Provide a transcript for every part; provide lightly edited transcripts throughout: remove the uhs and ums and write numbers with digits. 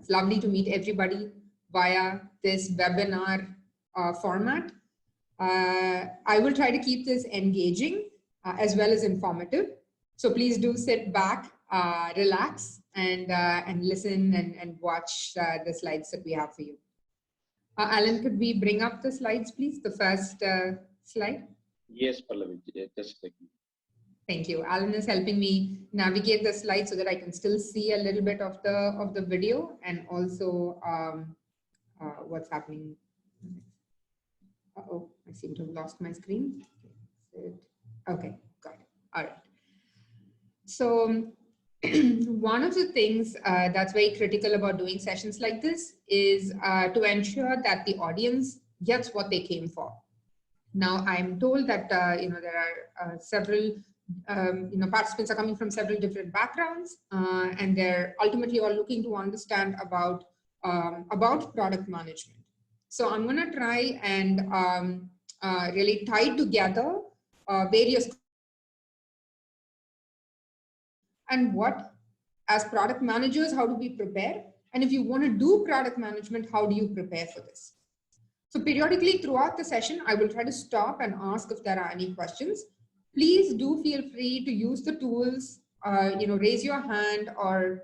It's lovely to meet everybody via this webinar format. I will try to keep this engaging as well as informative. So please do sit back, relax, and listen and watch the slides that we have for you. Alan, could we bring up the slides, please? The first slide. Yes, Pallavi, just a second. Thank you. Alan is helping me navigate the slides so that I can still see a little bit of the video and also what's happening. Uh-oh, I seem to have lost my screen. Okay, got it. All right. So one of the things that's very critical about doing sessions like this is to ensure that the audience gets what they came for. Now, I'm told that there are several participants are coming from several different backgrounds, and they're ultimately all looking to understand about product management. So I'm going to try and really tie together various and what, as product managers, how do we prepare? And if you want to do product management, how do you prepare for this? So periodically throughout the session, I will try to stop and ask if there are any questions. Please do feel free to use the tools, raise your hand, or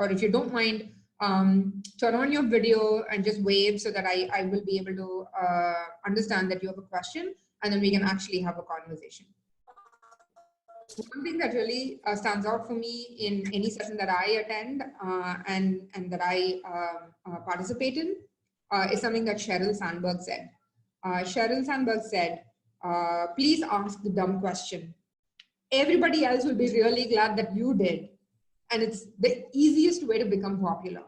if you don't mind, turn on your video and just wave so that I will be able to understand that you have a question, and then we can actually have a conversation. One thing that really stands out for me in any session that I attend and that I participate in is something that Sheryl Sandberg said. Sheryl Sandberg said, please ask the dumb question. Everybody else will be really glad that you did. And it's the easiest way to become popular.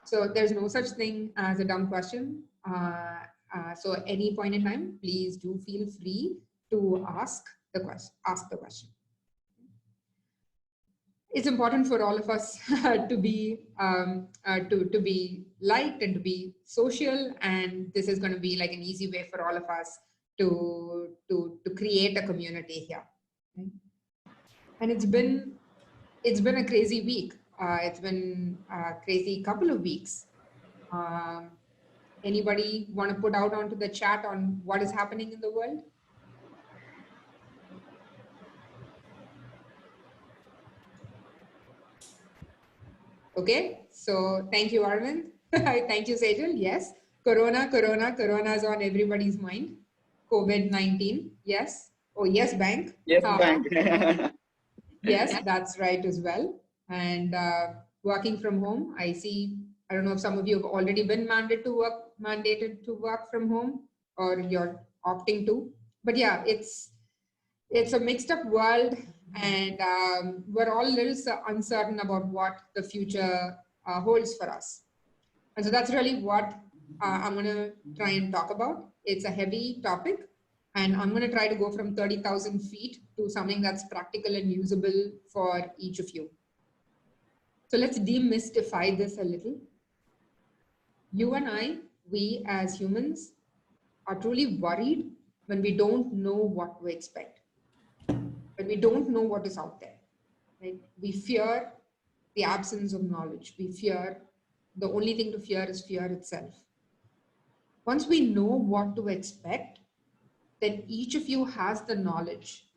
So there's no such thing as a dumb question. So at any point in time, please do feel free to ask the question. It's important for all of us to be liked and to be social, and this is going to be like an easy way for all of us to create a community here. Okay? And it's been a crazy week. It's been a crazy couple of weeks. Anybody want to put out onto the chat on what is happening in the world? Okay, so thank you, Arvind. Thank you, Sejal. Yes, Corona is on everybody's mind. COVID-19, yes. Oh, yes, bank. Yes, bank. Yes, that's right as well. And working from home, I don't know if some of you have already been mandated to work from home, or you're opting to. But yeah, it's a mixed up world, and we're all a little uncertain about what the future holds for us. And so that's really what I'm going to try and talk about. It's a heavy topic, and I'm going to try to go from 30,000 feet to something that's practical and usable for each of you. So let's demystify this a little. You and I, we as humans, are truly worried when we don't know what to expect. But we don't know what is out there, right? We fear the absence of knowledge. We fear, the only thing to fear is fear itself. Once we know what to expect, then each of you has the knowledge.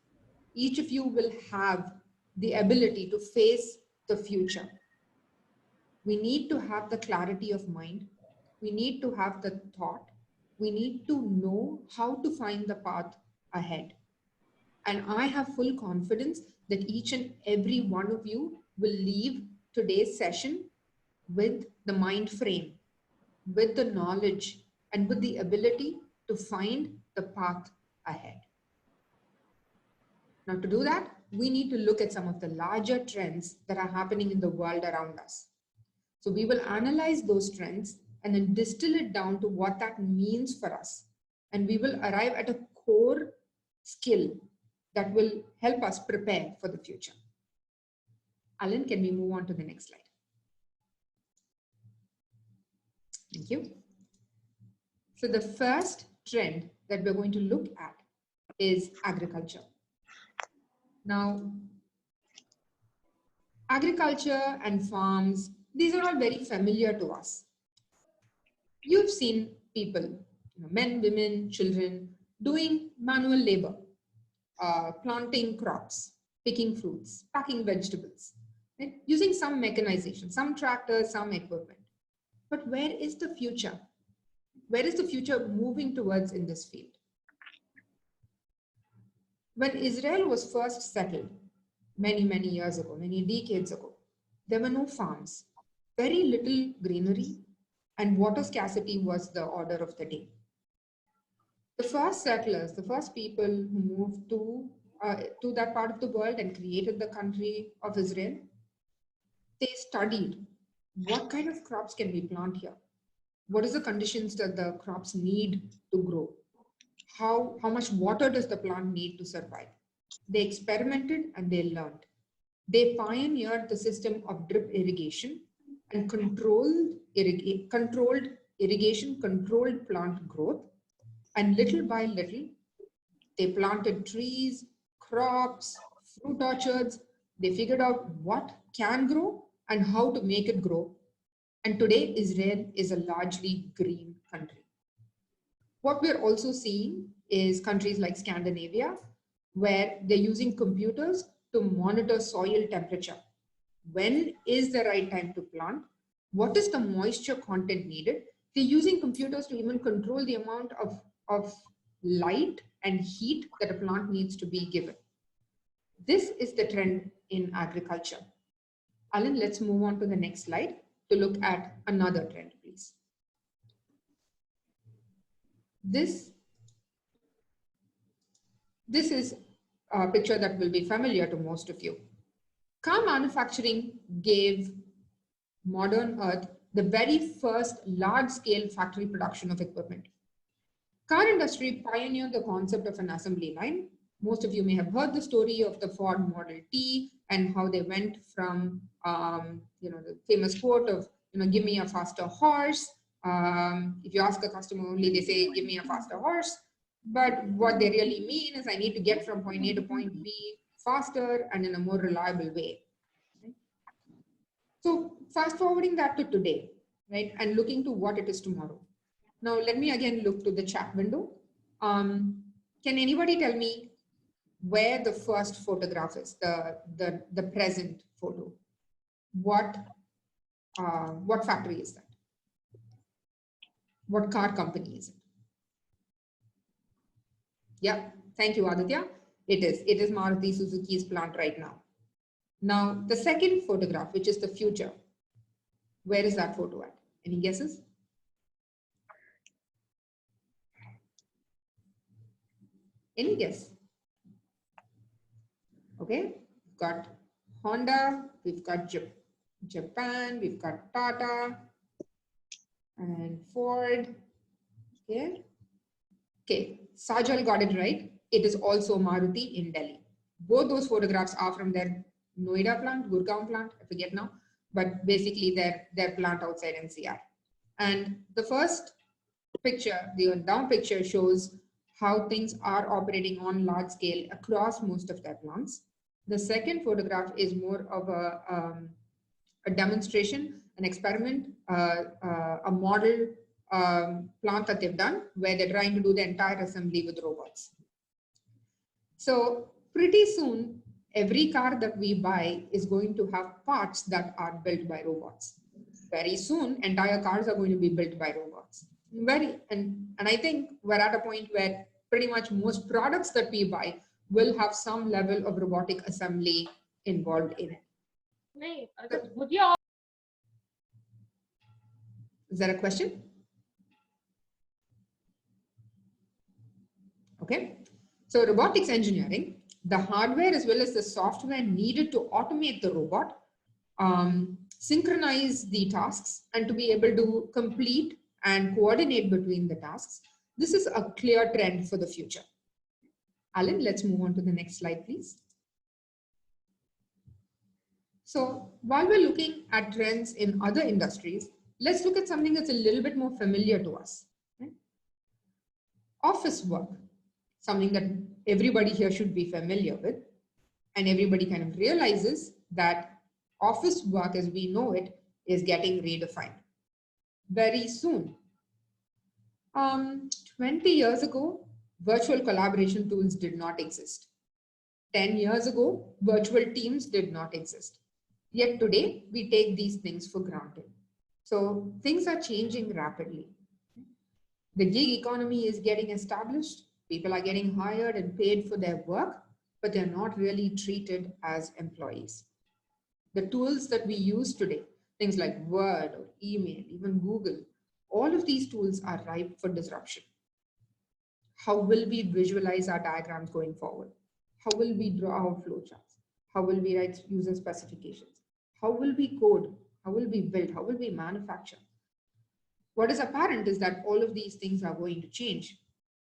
Each of you will have the ability to face the future. We need to have the clarity of mind. We need to have the thought. We need to know how to find the path ahead. And I have full confidence that each and every one of you will leave today's session with the mind frame, with the knowledge, and with the ability to find the path ahead. Now, to do that, we need to look at some of the larger trends that are happening in the world around us. So we will analyze those trends and then distill it down to what that means for us. And we will arrive at a core skill that will help us prepare for the future. Alan, can we move on to the next slide? Thank you. So the first trend that we're going to look at is agriculture. Now, agriculture and farms These are all very familiar to us. You've seen people, men, women, children, doing manual labor, planting crops, picking fruits, packing vegetables, right? Using some mechanization, some tractors, some equipment. But where is the future? Where is the future moving towards in this field? When Israel was first settled, many, many years ago, many decades ago, there were no farms, very little greenery, and water scarcity was the order of the day. The first settlers, the first people who moved to that part of the world and created the country of Israel, they studied what kind of crops can we plant here? What is the conditions that the crops need to grow? How much water does the plant need to survive? They experimented and they learned. They pioneered the system of drip irrigation and controlled irrigation, controlled plant growth. And little by little, they planted trees, crops, fruit orchards. They figured out what can grow and how to make it grow. And today, Israel is a largely green country. What we're also seeing is countries like Scandinavia, where they're using computers to monitor soil temperature. When is the right time to plant? What is the moisture content needed? They're using computers to even control the amount of light and heat that a plant needs to be given. This is the trend in agriculture. Alan, let's move on to the next slide to look at another trend, please. This is a picture that will be familiar to most of you. Car manufacturing gave modern Earth the very first large-scale factory production of equipment. Car industry pioneered the concept of an assembly line. Most of you may have heard the story of the Ford Model T and how they went from, the famous quote of, give me a faster horse. If you ask a customer only, they say, give me a faster horse. But what they really mean is I need to get from point A to point B faster and in a more reliable way. Right? So fast forwarding that to today, right, and looking to what it is tomorrow. Now, let me again look to the chat window. Can anybody tell me where the first photograph is, the present photo? What factory is that? What car company is it? Yeah, thank you, Aditya. It is Maruti Suzuki's plant right now. Now, the second photograph, which is the future, where is that photo at? Any guesses? Any guess? Okay, we've got Honda, we've got Japan, we've got Tata and Ford. Okay, Sajal got it right. It is also Maruti in Delhi. Both those photographs are from their Noida plant, Gurgaon plant, I forget now, but basically their plant outside NCR. And the first picture, the down picture, shows how things are operating on large scale across most of their plants. The second photograph is more of a demonstration, an experiment, a model plant that they've done where they're trying to do the entire assembly with robots. So pretty soon, every car that we buy is going to have parts that are built by robots. Very soon, entire cars are going to be built by robots. And I think we're at a point where pretty much most products that we buy will have some level of robotic assembly involved in it. Is there a question? Okay. So robotics engineering, the hardware as well as the software needed to automate the robot, synchronize the tasks, and to be able to complete and coordinate between the tasks. This is a clear trend for the future. Alan, let's move on to the next slide, please. So while we're looking at trends in other industries, let's look at something that's a little bit more familiar to us. Right? Office work, something that everybody here should be familiar with, and everybody kind of realizes that office work as we know it is getting redefined very soon. 20 years ago, virtual collaboration tools did not exist. 10 years ago, virtual teams did not exist. Yet today, we take these things for granted. So things are changing rapidly. The gig economy is getting established. People are getting hired and paid for their work, but they're not really treated as employees. The tools that we use today, things like Word or email, even Google, all of these tools are ripe for disruption. How will we visualize our diagrams going forward? How will we draw our flowcharts? How will we write user specifications? How will we code? How will we build? How will we manufacture? What is apparent is that all of these things are going to change.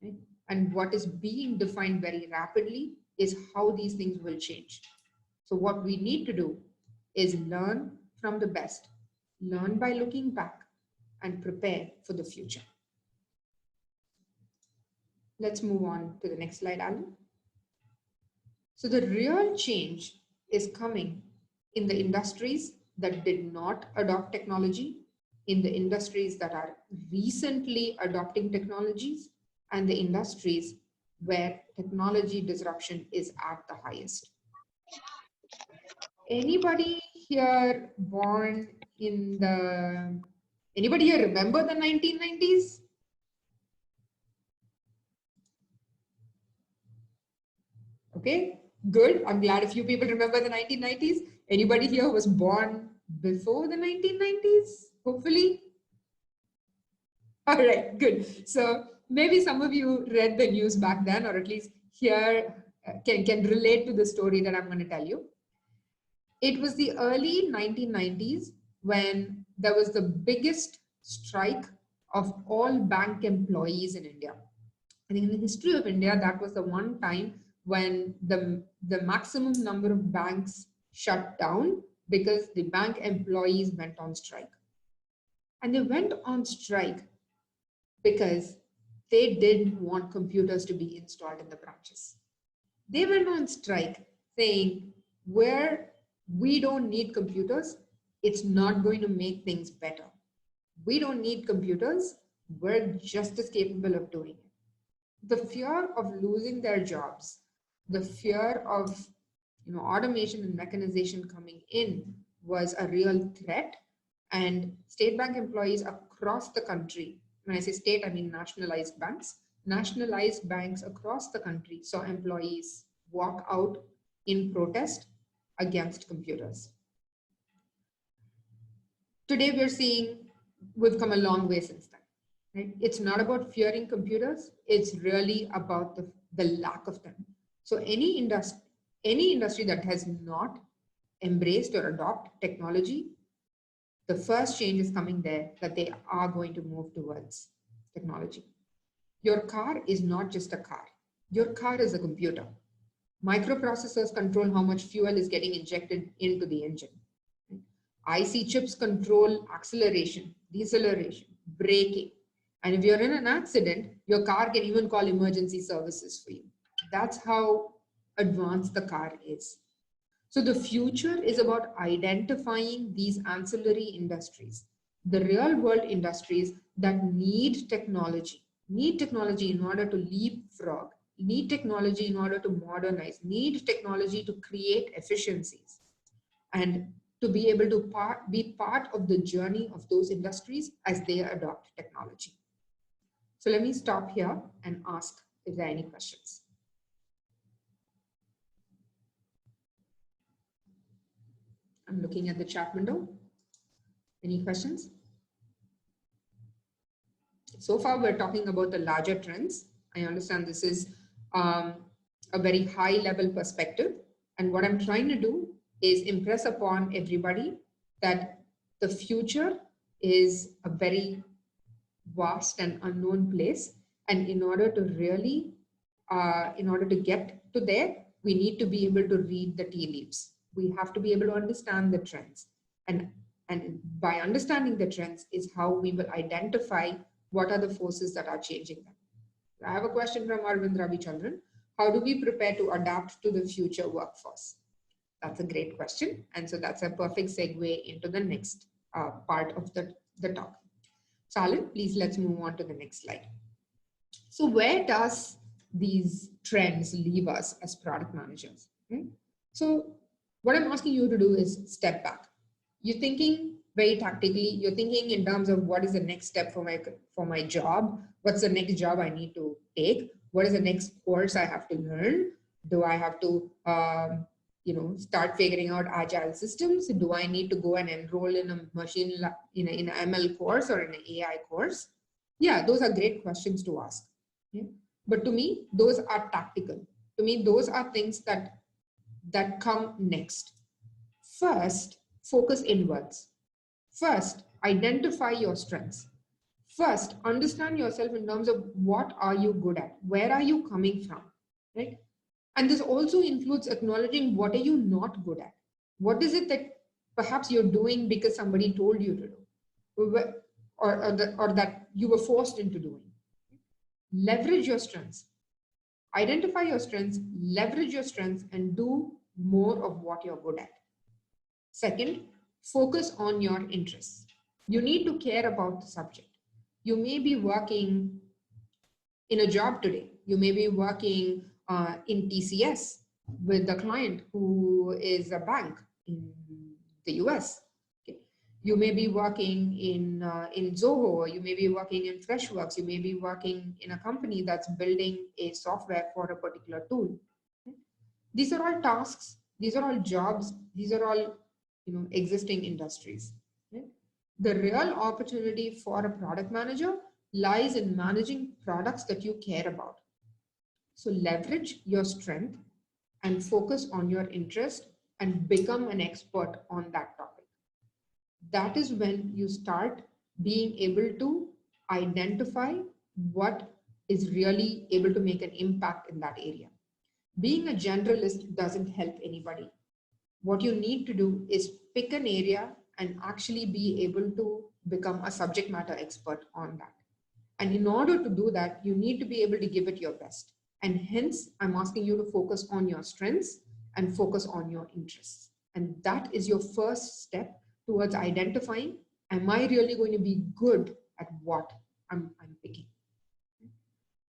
Right? And what is being defined very rapidly is how these things will change. So what we need to do is learn from the best, learn by looking back, and prepare for the future. Let's move on to the next slide, Alan. So the real change is coming in the industries that did not adopt technology, in the industries that are recently adopting technologies, and the industries where technology disruption is at the highest. Anybody here born in the, anybody here remember the 1990s? Okay, good. I'm glad a few people remember the 1990s. Anybody here was born before the 1990s? Hopefully. All right, good. So maybe some of you read the news back then, or at least here can relate to the story that I'm going to tell you. It was the early 1990s when there was the biggest strike of all bank employees in India. I think in the history of India, that was the one time when the maximum number of banks shut down because the bank employees went on strike. And they went on strike because they didn't want computers to be installed in the branches. They went on strike saying, where we don't need computers, it's not going to make things better. We don't need computers, we're just as capable of doing it. The fear of losing their jobs, the fear of automation and mechanization coming in was a real threat. And state bank employees across the country, when I say state, I mean nationalized banks across the country saw employees walk out in protest against computers. Today we're seeing we've come a long way since then. Right? It's not about fearing computers, it's really about the lack of them. So any industry that has not embraced or adopted technology, the first change is coming there, that they are going to move towards technology. Your car is not just a car. Your car is a computer. Microprocessors control how much fuel is getting injected into the engine. IC chips control acceleration, deceleration, braking. And if you're in an accident, your car can even call emergency services for you. That's how advanced the car is. So the future is about identifying these ancillary industries, the real world industries that need technology in order to leapfrog, need technology in order to modernize, need technology to create efficiencies, and to be able to be part of the journey of those industries as they adopt technology. So let me stop here and ask if there are any questions. I'm looking at the chat window. Any questions? So far, we're talking about the larger trends. I understand this is a very high level perspective. And what I'm trying to do is impress upon everybody that the future is a very vast and unknown place. And in order to really, in order to get to there, we need to be able to read the tea leaves. We have to be able to understand the trends. And by understanding the trends is how we will identify what are the forces that are changing them. I have a question from Arvind Ravichandran. How do we prepare to adapt to the future workforce? That's a great question. And so that's a perfect segue into the next part of the talk. Salin, please let's move on to the next slide. So where does these trends leave us as product managers? Right? So what I'm asking you to do is step back. You're thinking very tactically. You're thinking in terms of what is the next step for my job. What's the next job I need to take? What is the next course I have to learn? Do I have to start figuring out agile systems? Do I need to go and enroll in in an ML course or in an AI course? Yeah, those are great questions to ask. Yeah? But to me, those are tactical. To me, those are things that come next. First, focus inwards. First, identify your strengths. First, understand yourself in terms of what are you good at? Where are you coming from? Right? And this also includes acknowledging what are you not good at? What is it that perhaps you're doing because somebody told you to do? Or that you were forced into doing. Leverage your strengths. Identify your strengths, leverage your strengths, and do more of what you're good at. Second, focus on your interests. You need to care about the subject. You may be working in a job today. You may be working in TCS with a client who is a bank in the US. Okay. You may be working in Zoho, or you may be working in Freshworks. You may be working in a company that's building a software for a particular tool. Okay. These are all tasks. These are all jobs. These are all existing industries. Okay. The real opportunity for a product manager lies in managing products that you care about. So leverage your strength and focus on your interest and become an expert on that topic. That is when you start being able to identify what is really able to make an impact in that area. Being a generalist doesn't help anybody. What you need to do is pick an area and actually be able to become a subject matter expert on that. And in order to do that, you need to be able to give it your best. And hence, I'm asking you to focus on your strengths and focus on your interests. And that is your first step towards identifying, am I really going to be good at what I'm picking?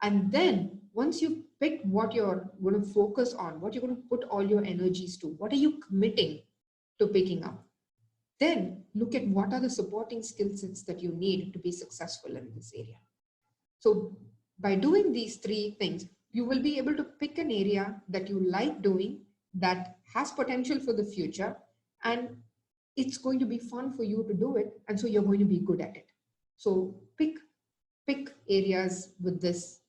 And then once you pick what you're going to focus on, what you're going to put all your energies to, what are you committing to picking up? Then look at what are the supporting skill sets that you need to be successful in this area. So by doing these three things, you will be able to pick an area that you like doing, that has potential for the future, and it's going to be fun for you to do it. And so you're going to be good at it. So pick areas with these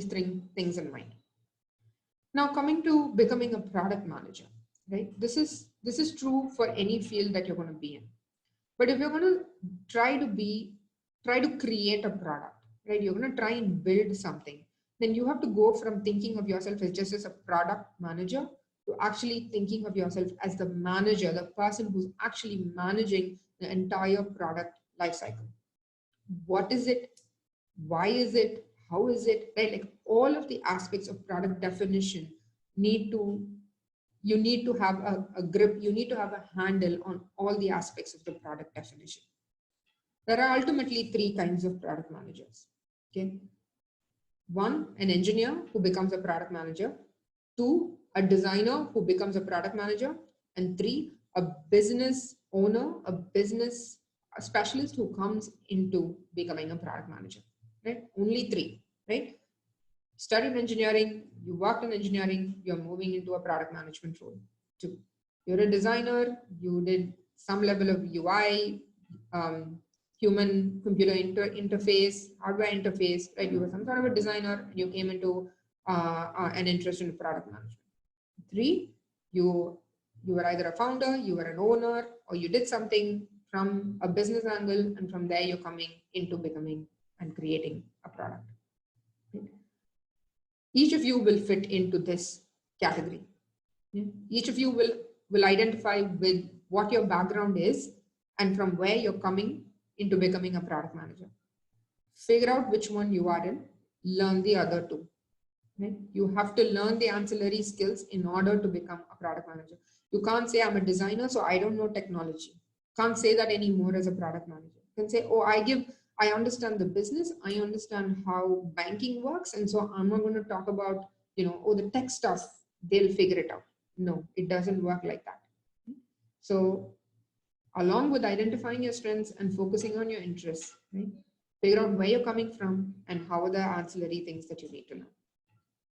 three things in mind. Now coming to becoming a product manager, right? This is true for any field that you're going to be in. But if you're going to try to create a product, right? You're going to try and build something, then you have to go from thinking of yourself as just as a product manager to actually thinking of yourself as the manager, the person who's actually managing the entire product lifecycle. What is it? Why is it? How is it? Right? Like all of the aspects of product definition you need to have a grip, you need to have a handle on all the aspects of the product definition. There are ultimately three kinds of product managers. Okay. One, an engineer who becomes a product manager. Two, a designer who becomes a product manager. And three, a business owner, a specialist who comes into becoming a product manager. Right? Only three, right? Studied engineering, you worked in engineering, you're moving into a product management role. Two, you're a designer, you did some level of UI, human computer interface, hardware interface, right? You were some sort of a designer and you came into an interest in product management. Three, you were either a founder, you were an owner, or you did something from a business angle, and from there you're coming into becoming and creating a product. Each of you will fit into this category. Each of you will identify with what your background is and from where you're coming into becoming a product manager. Figure out which one you are in, learn the other two. Right? You have to learn the ancillary skills in order to become a product manager. You can't say I'm a designer, so I don't know technology. Can't say that anymore as a product manager. Can say, oh, I understand the business, I understand how banking works, and so I'm not going to talk about, oh, the tech stuff, they'll figure it out. No, it doesn't work like that. So along with identifying your strengths and focusing on your interests, right? Figure out where you're coming from and how are the ancillary things that you need to know.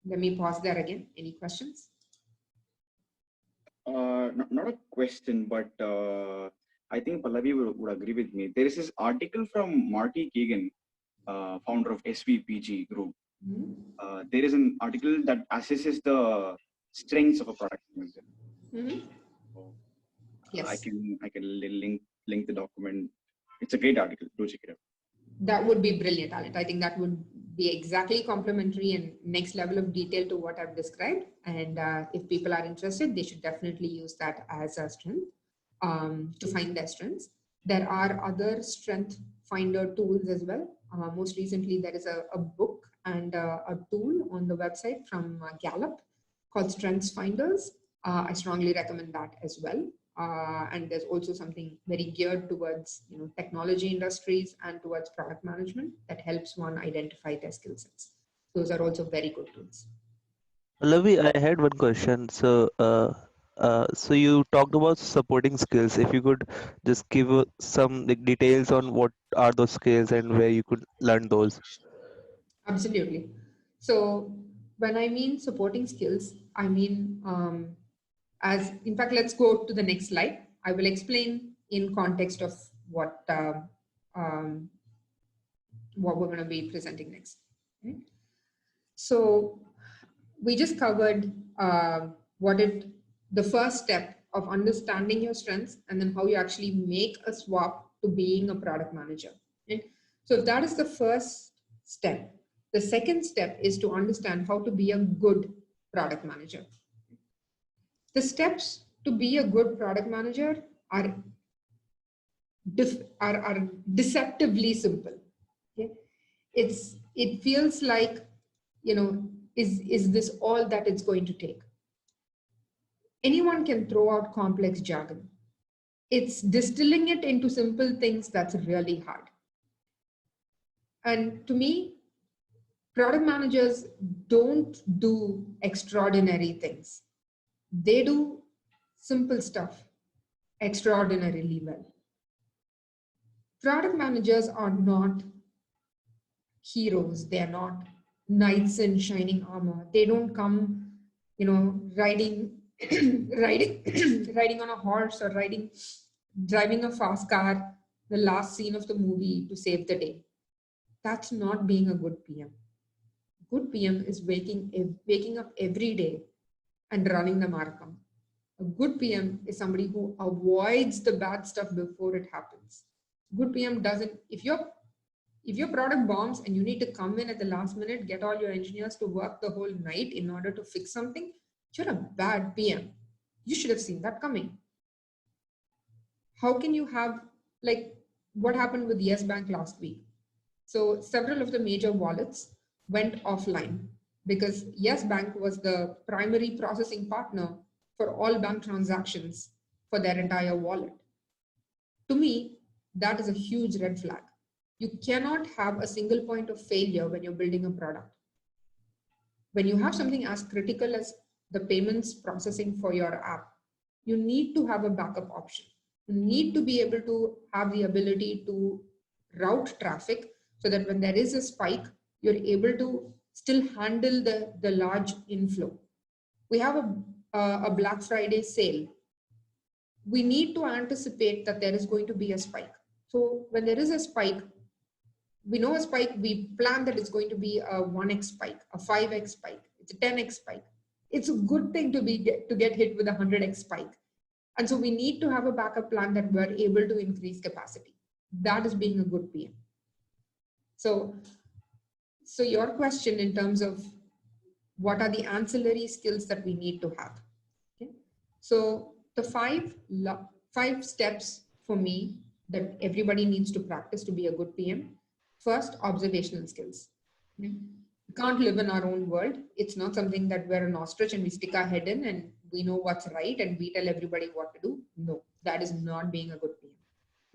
Let me pause there again. Any questions? Not a question, but I think Pallavi would agree with me. There is this article from Marty Kagan, founder of SVPG Group. There is an article that assesses the strengths of a product manager. So, Yes. I can link the document. It's a great article. Do check it out. That would be brilliant, Alit. I think that would be exactly complementary and next level of detail to what I've described. And if people are interested, they should definitely use that as a strength to find their strengths. There are other strength finder tools as well. Most recently, there is a book and a tool on the website from Gallup called Strengths Finders. I strongly recommend that as well. And there's also something very geared towards technology industries and towards product management that helps one identify their skill sets. Those are also very good tools. Pallavi, I had one question. So you talked about supporting skills. If you could just give some details on what are those skills and where you could learn those. Absolutely. So when I mean supporting skills, I mean in fact, let's go to the next slide. I will explain in context of what we're going to be presenting next. Okay? So we just covered the first step of understanding your strengths and then how you actually make a swap to being a product manager. Right? So if that is the first step, the second step is to understand how to be a good product manager. The steps to be a good product manager are deceptively simple. Okay? It feels like, is this all that it's going to take? Anyone can throw out complex jargon. It's distilling it into simple things that's really hard. And to me, product managers don't do extraordinary things. They do simple stuff extraordinarily well. Product managers are not heroes. They're not knights in shining armor. They don't come, riding riding on a horse or driving a fast car, the last scene of the movie to save the day. That's not being a good PM. Good PM is waking up every day and running the marathon. A good PM is somebody who avoids the bad stuff before it happens. Good PM doesn't, if your product bombs and you need to come in at the last minute, get all your engineers to work the whole night in order to fix something, you're a bad PM. You should have seen that coming. How can you have, like what happened with Yes Bank last week? So several of the major wallets went offline because Yes Bank was the primary processing partner for all bank transactions for their entire wallet. To me, that is a huge red flag. You cannot have a single point of failure when you're building a product. When you have something as critical as the payments processing for your app, you need to have a backup option. You need to be able to have the ability to route traffic so that when there is a spike, you're able to still handle the large inflow. We have a Black Friday sale. We need to anticipate that there is going to be a spike. So when there is a spike, we know a spike, we plan that it's going to be a 1x spike, a 5x spike, it's a 10x spike. It's a good thing to get hit with a 100x spike. And so we need to have a backup plan that we're able to increase capacity. That is being a good PM. So your question in terms of what are the ancillary skills that we need to have? Okay. So the five steps for me that everybody needs to practice to be a good PM. First, observational skills. Okay. We can't live in our own world. It's not something that we're an ostrich and we stick our head in and we know what's right and we tell everybody what to do. No, that is not being a good PM.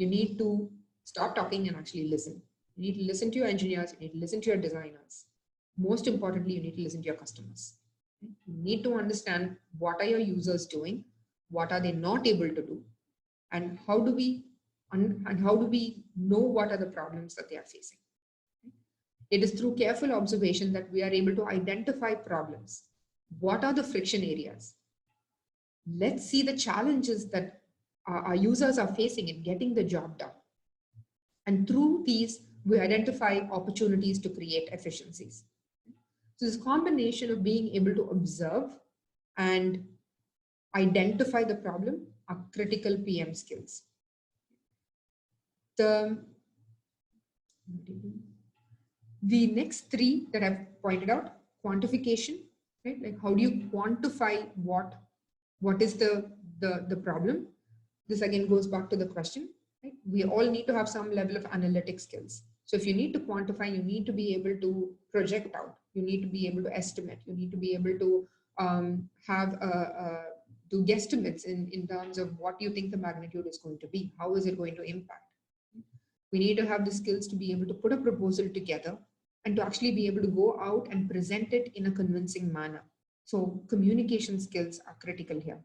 You need to stop talking and actually listen. You need to listen to your engineers, you need to listen to your designers. Most importantly, you need to listen to your customers. You need to understand what are your users doing, what are they not able to do, and how do we know what are the problems that they are facing. It is through careful observation that we are able to identify problems. What are the friction areas? Let's see the challenges that our users are facing in getting the job done. And through these, we identify opportunities to create efficiencies. So this combination of being able to observe and identify the problem are critical PM skills. The next three that I've pointed out, quantification, right? Like how do you quantify what is the problem? This again goes back to the question, right? We all need to have some level of analytic skills. So if you need to quantify, you need to be able to project out. You need to be able to estimate. You need to be able to do guesstimates in terms of what you think the magnitude is going to be. How is it going to impact? We need to have the skills to be able to put a proposal together and to actually be able to go out and present it in a convincing manner. So communication skills are critical here.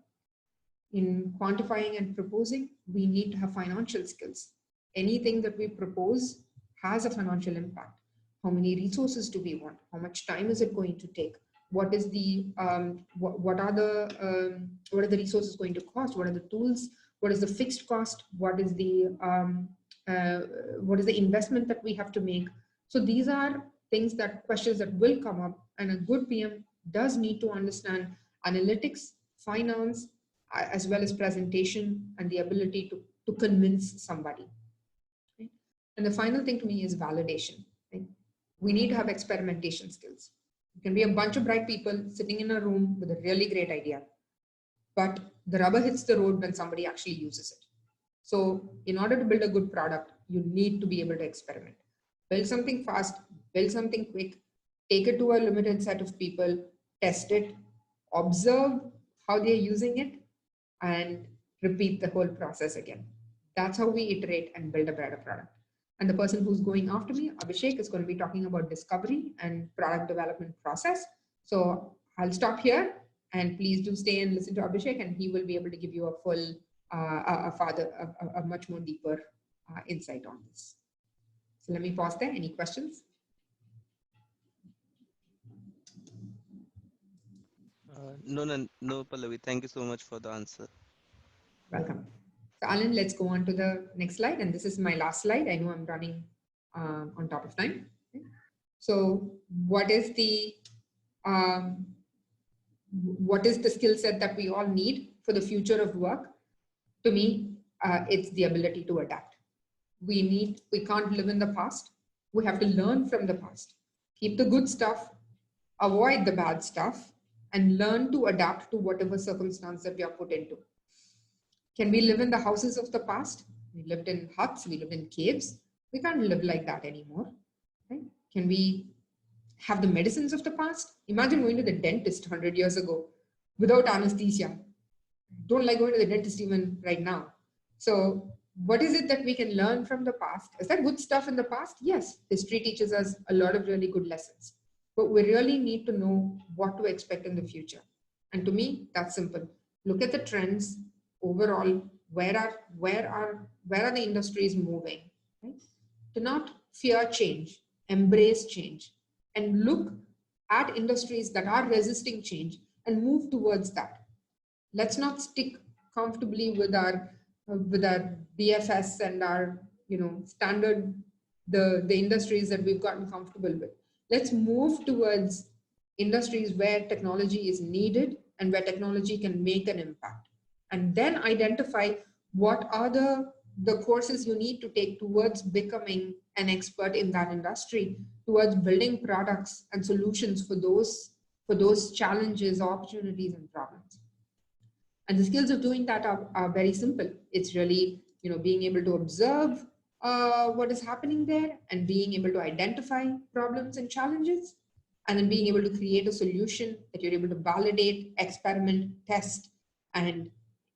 In quantifying and proposing, we need to have financial skills. Anything that we propose has a financial impact. How many resources do we want? How much time is it going to take? What is the what are the resources going to cost? What are the tools? What is the fixed cost? What is the investment that we have to make? So these are questions that will come up, and a good PM does need to understand analytics, finance, as well as presentation and the ability to convince somebody. Right? And the final thing to me is validation. Right? We need to have experimentation skills. It can be a bunch of bright people sitting in a room with a really great idea, but the rubber hits the road when somebody actually uses it. So in order to build a good product, you need to be able to experiment. Build something fast, build something quick, take it to a limited set of people, test it, observe how they're using it, and repeat the whole process again. That's how we iterate and build a better product. And the person who's going after me, Abhishek, is going to be talking about discovery and product development process. So I'll stop here, and please do stay and listen to Abhishek, and he will be able to give you a full, a much more deeper insight on this. So let me pause there. Any questions? No, Pallavi. Thank you so much for the answer. Welcome. So Alan, let's go on to the next slide. And this is my last slide. I know I'm running on top of time. Okay. So what is the skill set that we all need for the future of work? To me, it's the ability to adapt. We can't live in the past. We have to learn from the past. Keep the good stuff, avoid the bad stuff, and learn to adapt to whatever circumstance that we are put into. Can we live in the houses of the past? We lived in huts, we lived in caves. We can't live like that anymore. Right? Can we have the medicines of the past? Imagine going to the dentist 100 years ago without anesthesia. Don't like going to the dentist even right now. So what is it that we can learn from the past? Is there good stuff in the past? Yes, history teaches us a lot of really good lessons. But we really need to know what to expect in the future. And to me, that's simple. Look at the trends overall. Where are the industries moving? Right? Do not fear change, embrace change, and look at industries that are resisting change and move towards that. Let's not stick comfortably with our BFS and our standard the industries that we've gotten comfortable with. Let's move towards industries where technology is needed and where technology can make an impact. And then identify what are the courses you need to take towards becoming an expert in that industry, towards building products and solutions for those challenges, opportunities, and problems. And the skills of doing that are very simple. It's really being able to observe what is happening there, and being able to identify problems and challenges, and then being able to create a solution that you're able to validate, experiment, test, and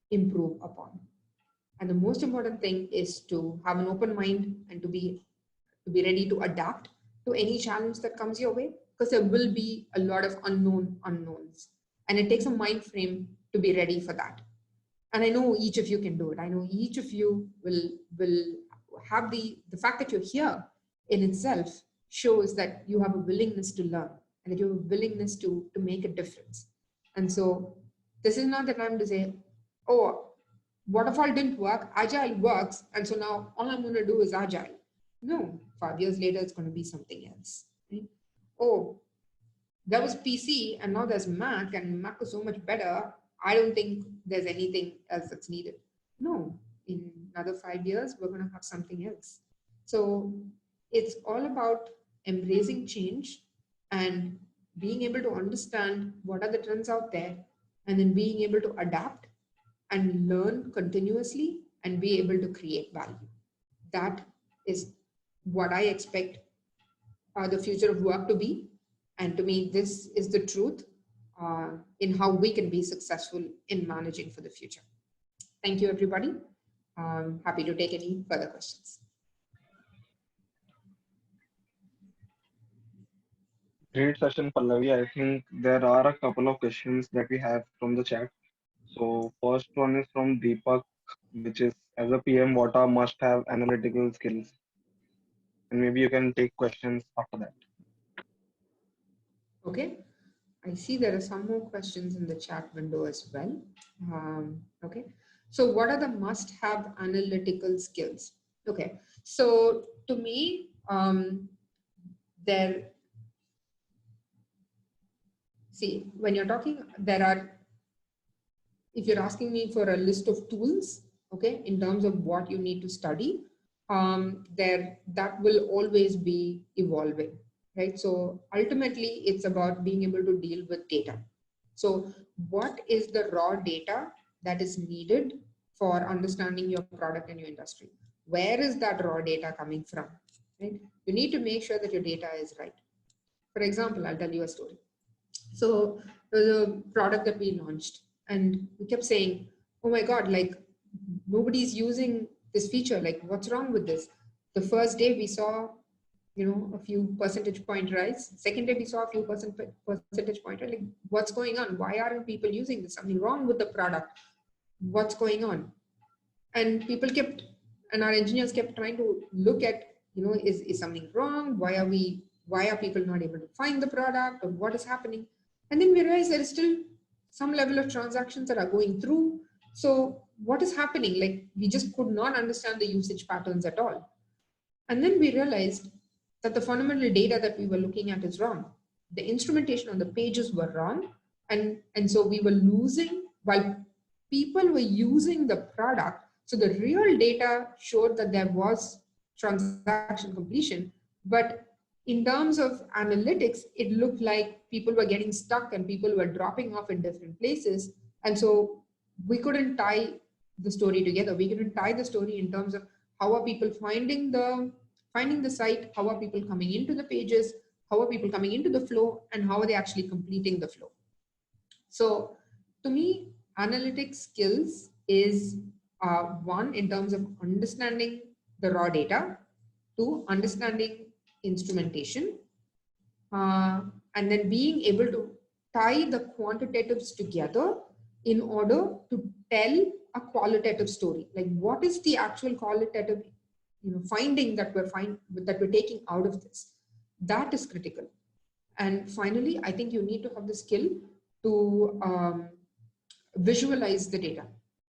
improve upon. And the most important thing is to have an open mind and to be ready to adapt to any challenge that comes your way, because there will be a lot of unknowns, and it takes a mind frame to be ready for that. And I know each of you can do it. I know each of you will have the fact that you're here in itself shows that you have a willingness to learn and that you have a willingness to make a difference. And so this is not the time to say, oh, waterfall didn't work, agile works, and so now all I'm going to do is agile. No, 5 years later it's going to be something else. Right? Oh, there was PC and now there's Mac, and Mac is so much better. I don't think there's anything else that's needed. No, in another 5 years, we're going to have something else. So it's all about embracing change and being able to understand what are the trends out there, and then being able to adapt and learn continuously and be able to create value. That is what I expect the future of work to be. And to me, this is the truth in how we can be successful in managing for the future. Thank you, everybody. Happy to take any further questions. Great session, Pallavi. I think there are a couple of questions that we have from the chat. So first one is from Deepak, which is, as a PM, what are must-have analytical skills? And maybe you can take questions after that. Okay. I see there are some more questions in the chat window as well. Okay. So what are the must-have analytical skills? Okay. So to me, when you're talking, if you're asking me for a list of tools, okay, in terms of what you need to study, that will always be evolving, right? So ultimately, it's about being able to deal with data. So what is the raw data that is needed for understanding your product and your industry? Where is that raw data coming from, right? You need to make sure that your data is right. For example, I'll tell you a story. So there's a product that we launched, and we kept saying, oh my God, like nobody's using this feature. Like, what's wrong with this? The first day we saw, a few percentage point rise. Second day we saw a few percentage point rise. Like, what's going on? Why aren't people using this? Something wrong with the product? What's going on? And and our engineers kept trying to look at, is something wrong? Why are people not able to find the product, or what is happening? And then we realized there is still some level of transactions that are going through. So what is happening? Like, we just could not understand the usage patterns at all. And then we realized that the fundamental data that we were looking at is wrong. The instrumentation on the pages were wrong. And so we were losing, while people were using the product. So the real data showed that there was transaction completion, but in terms of analytics, it looked like people were getting stuck and people were dropping off in different places. And so we couldn't tie the story together. We couldn't tie the story in terms of how are people finding the site, how are people coming into the pages, how are people coming into the flow, and how are they actually completing the flow. So to me, analytics skills is one, in terms of understanding the raw data, two, understanding instrumentation, and then being able to tie the quantitatives together in order to tell a qualitative story. Like, what is the actual qualitative finding that we're taking out of this? That is critical. And finally, I think you need to have the skill to visualize the data.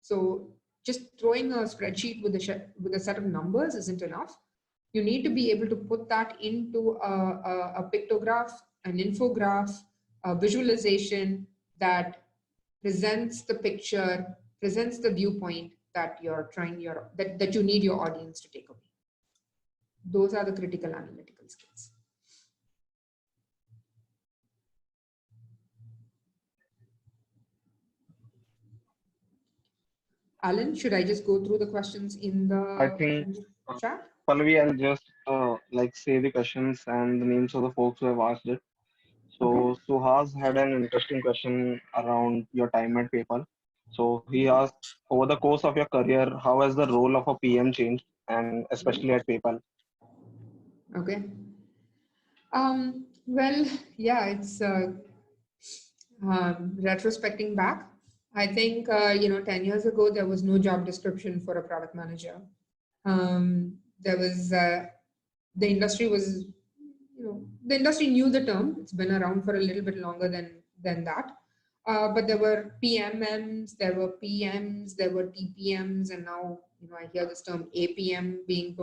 So just throwing a spreadsheet with a set of numbers isn't enough. You need to be able to put that into a pictograph, an infograph, a visualization that presents the picture, presents the viewpoint that that you need your audience to take away. Those are the critical analytical skills. Alan, should I just go through the questions in I think, the chat? Pallavi, I'll just say the questions and the names of the folks who have asked it. So Okay. Suhas had an interesting question around your time at PayPal. So he asked, over the course of your career, how has the role of a PM changed, and especially at PayPal? Okay. Well, yeah, it's retrospecting back. I think 10 years ago there was no job description for a product manager. There was the industry was, the industry knew the term. It's been around for a little bit longer than that. But there were PMMs, there were PMs, there were TPMs, and now I hear this term APM being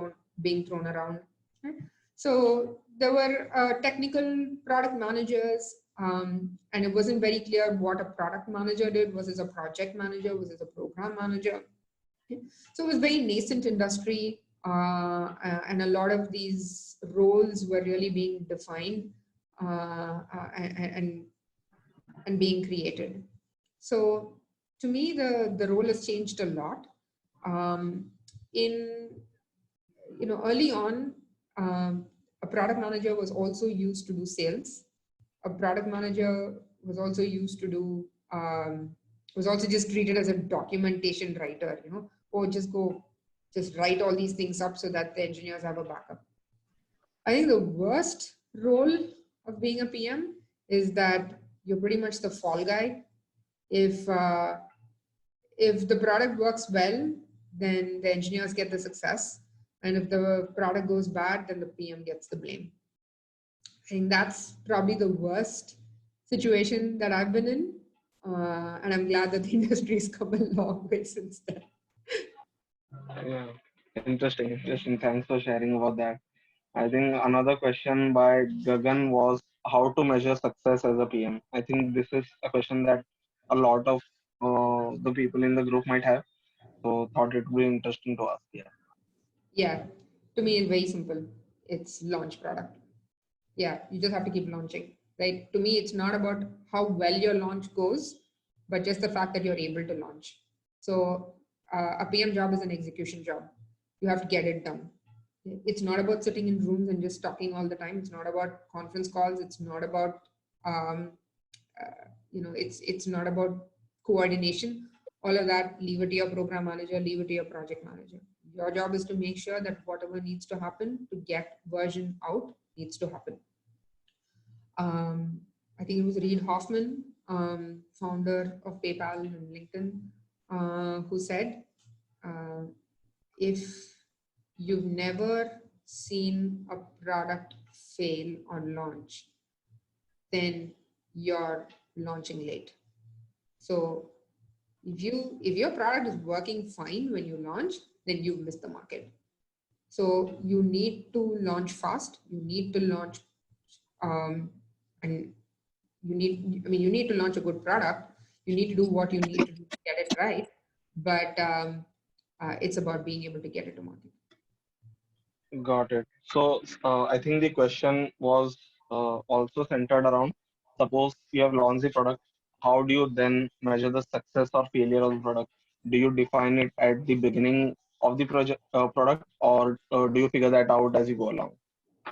thrown around. Right? So there were technical product managers, and it wasn't very clear what a product manager did. Was it a project manager? Was it a program manager? So it was very nascent industry, and a lot of these roles were really being defined and being created. So to me, the role has changed a lot. In early on, a product manager was also used to do sales. A product manager was also used to do was also just treated as a documentation writer. Or just write all these things up so that the engineers have a backup. I think the worst role of being a PM is that you're pretty much the fall guy. If the product works well, then the engineers get the success. And if the product goes bad, then the PM gets the blame. I think that's probably the worst situation that I've been in. And I'm glad that the industry's come a long way since then. Yeah, interesting. Thanks for sharing about that. I think another question by Gagan was how to measure success as a PM. I think this is a question that a lot of the people in the group might have. So thought it would be interesting to ask. Yeah. Yeah, to me, it's very simple. It's launch product. Yeah, you just have to keep launching, right? To me, it's not about how well your launch goes, but just the fact that you're able to launch. So a PM job is an execution job. You have to get it done. It's not about sitting in rooms and just talking all the time. It's not about conference calls. It's not about, it's not about coordination. All of that, leave it to your program manager, leave it to your project manager. Your job is to make sure that whatever needs to happen to get version out needs to happen. I think it was Reid Hoffman, founder of PayPal and LinkedIn, who said, if you've never seen a product fail on launch, then you're launching late. So if your product is working fine when you launch, then you've missed the market. So you need to launch fast. You need to launch, and you need to launch a good product. You need to do what you need to do to get it right. But it's about being able to get it to market. Got it. So I think the question was also centered around, suppose you have launched the product, how do you then measure the success or failure of the product? Do you define it at the beginning of the product, or do you figure that out as you go along?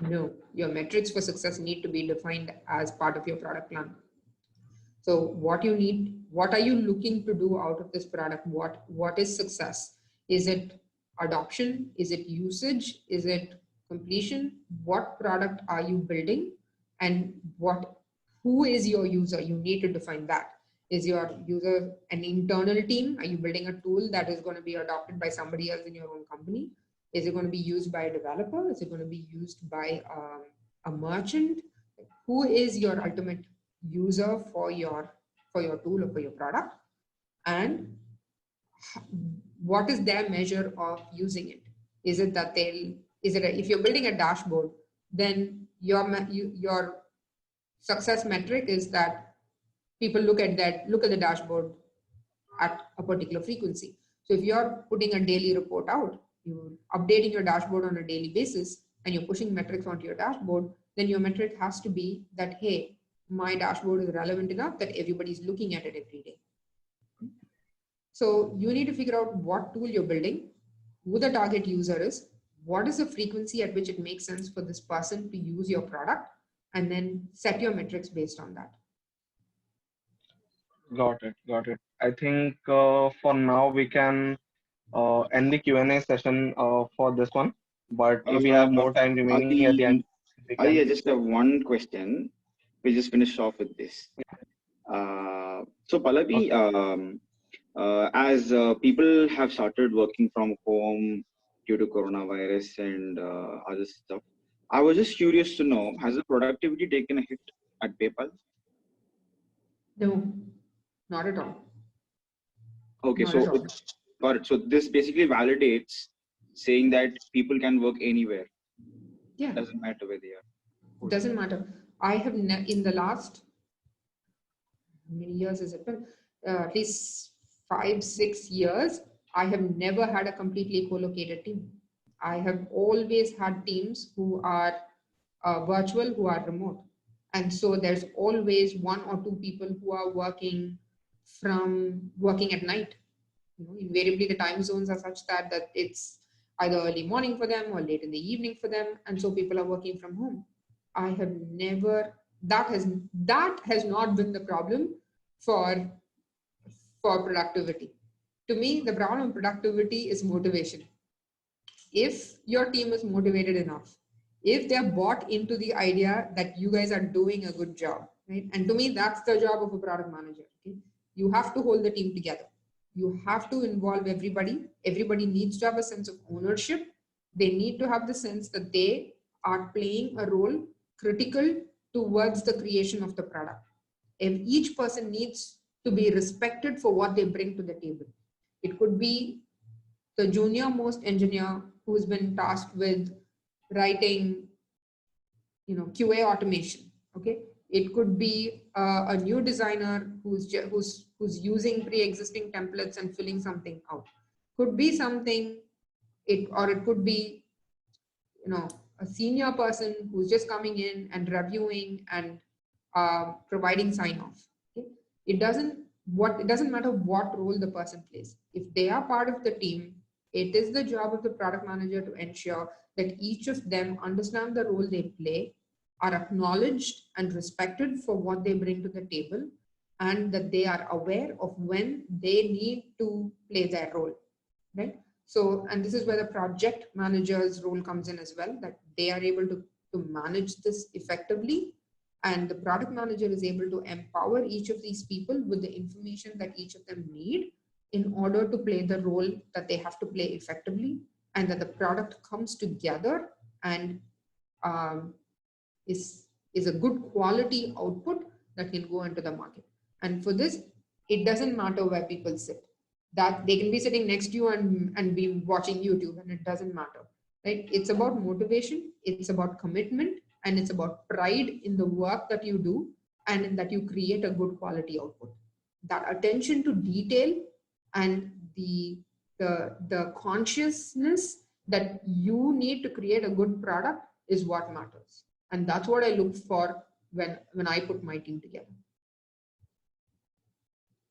No, your metrics for success need to be defined as part of your product plan. So what are you looking to do out of this product? What is success? Is it adoption? Is it usage? Is it completion? What product are you building? And who is your user? You need to define that. Is your user an internal team? Are you building a tool that is going to be adopted by somebody else in your own company? Is it going to be used by a developer? Is it going to be used by a merchant? Who is your ultimate user for your tool or for your product? And what is their measure of using it? Is it that if you're building a dashboard, then your success metric is that people look at the dashboard at a particular frequency. So if you're putting a daily report out, you're updating your dashboard on a daily basis, and you're pushing metrics onto your dashboard, then your metric has to be that, hey, my dashboard is relevant enough that everybody's looking at it every day. So you need to figure out what tool you're building, who the target user is, what is the frequency at which it makes sense for this person to use your product, and then set your metrics based on that. Got it. I think for now we can end the Q&A session for this one. But if we have more time remaining at the end, we I can. just have one question. We just finish off with this. So Pallavi, as people have started working from home due to coronavirus and other stuff, I was just curious to know, has the productivity taken a hit at PayPal? No, not at all. Okay, Not so at all. got it. So this basically validates saying that people can work anywhere. Yeah, Doesn't matter where they are. doesn't matter. I have in the last, how many years has it been? At least 5-6 years, I have never had a completely co-located team. I have always had teams who are virtual, who are remote. And so there's always 1 or 2 people who are working at night. Invariably the time zones are such that it's either early morning for them or late in the evening for them. And so people are working from home. I have never, that has not been the problem for productivity. To me, the problem of productivity is motivation. If your team is motivated enough, if they're bought into the idea that you guys are doing a good job, right? And to me, that's the job of a product manager. Okay? You have to hold the team together. You have to involve everybody. Everybody needs to have a sense of ownership. They need to have the sense that they are playing a role critical towards the creation of the product. If each person needs to be respected for what they bring to the table. It could be the junior most engineer who's been tasked with writing, QA automation. Okay, it could be a new designer who's using pre-existing templates and filling something out. Could be something, it could be, a senior person who's just coming in and reviewing and providing sign off. Okay? It doesn't matter what role the person plays. If they are part of the team, it is the job of the product manager to ensure that each of them understand the role they play, are acknowledged and respected for what they bring to the table, and that they are aware of when they need to play their role, right? So, and this is where the project manager's role comes in as well, that they are able to manage this effectively, and the product manager is able to empower each of these people with the information that each of them need in order to play the role that they have to play effectively, and that the product comes together and is a good quality output that can go into the market. And for this, it doesn't matter where people sit. That they can be sitting next to you and be watching YouTube, and it doesn't matter, right? It's about motivation, it's about commitment, and it's about pride in the work that you do and in that you create a good quality output. That attention to detail and the consciousness that you need to create a good product is what matters. And that's what I look for when I put my team together.